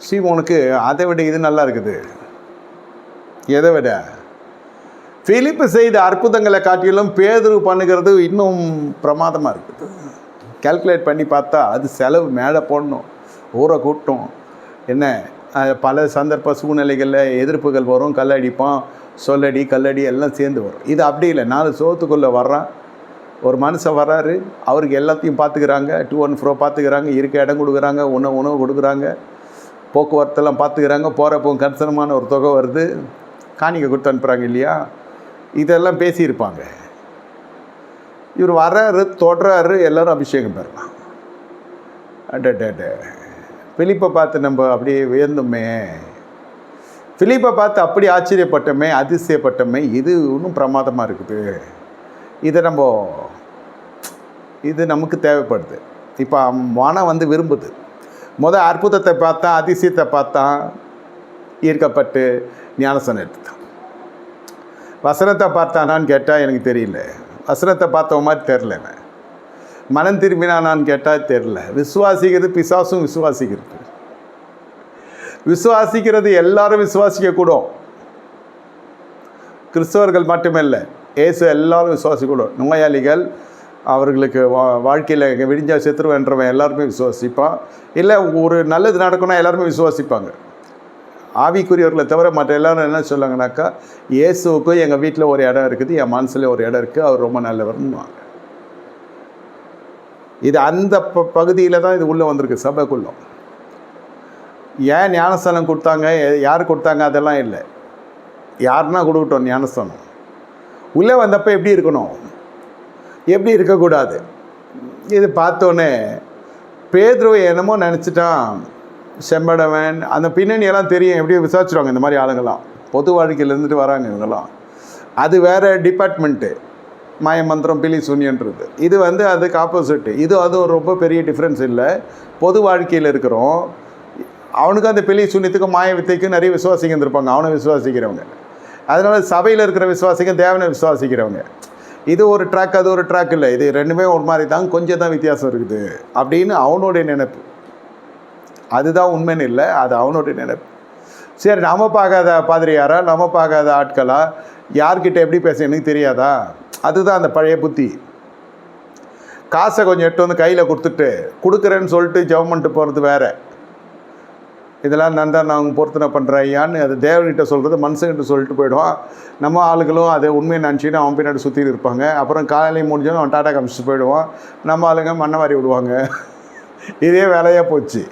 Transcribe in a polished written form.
சீமோனுக்கு அதை விட இது நல்லா இருக்குது. எதை விட? பிலிப்பு செய்த அற்புதங்களை காட்டிலும் பேதுரு பண்ணுகிறது இன்னும் பிரமாதமாக இருக்குது. கால்குலேட் பண்ணி பார்த்தா அது செலவு மேலே போடணும், ஊரை கூட்டம், என்ன பல சந்தர்ப்ப சூழ்நிலைகளில் எதிர்ப்புகள் வரும், கல்லடிப்பான், சொல்லடி கல்லடி எல்லாம் சேர்ந்து வரும். இது அப்படி இல்லை. 4 சோத்துக்குள்ளே வர்றான், ஒரு மனுஷன் வர்றாரு, அவருக்கு எல்லாத்தையும் பார்த்துக்கிறாங்க, டூ அண்ட் ஃப்ரோ பார்த்துக்கிறாங்க, இருக்க இடம் கொடுக்குறாங்க, உணவு கொடுக்குறாங்க, போக்குவரத்தெல்லாம் பார்த்துக்கிறாங்க, போகிறப்போ கணிசனமான ஒரு தொகை வருது, காணிக்கை கொடுத்து அனுப்புகிறாங்க இல்லையா? இதெல்லாம் பேசியிருப்பாங்க. இவர் வர்றாரு, தொடுறாரு, எல்லோரும் அபிஷேகம் பெறலாம். அட பிலிப்பை பார்த்து நம்ம அப்படியே வியந்தோமே, பிலிப்பை பார்த்து அப்படி ஆச்சரியப்பட்டோமே, அதிசயப்பட்டோமே, இது இன்னும் பிரமாதமாக இருக்குது. இது நமக்கு தேவைப்படுது. இப்போ மனம் வந்து விரும்புது. அற்புதத்தை பார்த்தான், அதிசயத்தை பார்த்தான், ஈர்க்கப்பட்டு ஞானஸ்நானம் எடுத்துட்டான். வசனத்தை பார்த்தானான்னு கேட்டால் எனக்கு தெரியல, வசனத்தை பார்த்த மாதிரி தெரில, மனம் திரும்பினானான்னு கேட்டால் தெரில. விசுவாசிக்கிறது பிசாசும் விசுவாசிக்கிறது எல்லாரும் விசுவாசிக்கக்கூடும். கிறிஸ்தவர்கள் மட்டுமே இல்லை, ஏசு எல்லாரும் விசுவாசிக்கூடும். நோயாளிகள், அவர்களுக்கு வாழ்க்கையில் விடிஞ்சா செத்துருவேன்றவன் எல்லாருமே விசுவாசிப்பான். இல்லை ஒரு நல்லது நடக்கணும்னா எல்லாருமே விசுவாசிப்பாங்க. ஆவிக்குரியவர்களை தவிர மற்ற எல்லோரும் என்ன சொல்லுவாங்கனாக்கா, இயேசுவுக்கும் எங்கள் வீட்டில் ஒரு இடம் இருக்குது, என் மனசில் ஒரு இடம் இருக்குது, அவர் ரொம்ப நல்லவர்னுவாங்க. இது அந்த பகுதியில் தான் இது உள்ளே வந்திருக்கு, சபைக்குள்ளே. ஏன் ஞானஸ்தானம் கொடுத்தாங்க, யார் கொடுத்தாங்க, அதெல்லாம் இல்லை. யாருன்னா கொடுக்கட்டும் ஞானஸ்தானம். உள்ளே வந்தப்போ எப்படி இருக்கணும், எப்படி இருக்கக்கூடாது. இது பார்த்தோன்னே பேதுரு என்னமோ நினச்சிட்டான், செம்படவன், அந்த பின்னணியெல்லாம் தெரியும், எப்படியும் விசாரிச்சுருவாங்க. இந்த மாதிரி ஆளுங்கள்லாம் பொது வாழ்க்கையில் இருந்துட்டு வராங்க, இவங்கெல்லாம் அது வேறு டிபார்ட்மெண்ட்டு. மாயமந்திரம், பிலி சூன்யன்றது இது வந்து அதுக்கு ஆப்போசிட்டு. அதுவும் ரொம்ப பெரிய டிஃப்ரென்ஸ் இல்லை. பொது வாழ்க்கையில் இருக்கிறோம், அவனுக்கு அந்த பிலி சூன்யத்துக்கும் மாய வித்தைக்கும் நிறைய விசுவாசிங்க இருந்திருப்பாங்க, அவனை விசுவாசிக்கிறவங்க. அதனால் சபையில் இருக்கிற விசுவாசிங்க தேவனை விசுவாசிக்கிறவங்க. இது ஒரு ட்ராக், அது ஒரு ட்ராக் இல்லை, இது ரெண்டுமே ஒரு மாதிரி தான், கொஞ்சம் தான் வித்தியாசம் இருக்குது அப்படின்னு அவனுடைய நினைப்பு. அதுதான் உண்மைன்னு இல்லை, அது அவனுடைய நினைப்பு. சரி, நம்ம பார்க்காத பாதிரியாரா, நம்ம பார்க்காத ஆட்களா, யார்கிட்ட எப்படி பேச எனக்கு தெரியாதா? அதுதான் அந்த பழைய புத்தி. காசை கொஞ்சம் எட்டு வந்து கையில் கொடுக்குறேன்னு சொல்லிட்டு ஜெபம் பண்ணிட்டு போகிறது வேறு. இதெல்லாம் நான் பொருத்தனை பண்ணுறேன் ஐயான்னு அது தேவன்கிட்ட சொல்கிறது, மனுஷங்கிட்ட சொல்லிட்டு போயிடுவான். நம்ம ஆளுகளும் அதை உண்மையை நினச்சிட்டு அவன் பின்னாடி சுற்றிட்டு இருப்பாங்க. அப்புறம் காலையில் முடிஞ்சோன்னு அவன் டாட்டா காமிச்சிட்டு போயிடுவான். நம்ம ஆளுங்க மண்ணை வாரி விடுவாங்க. இதே வேலையாக போச்சு.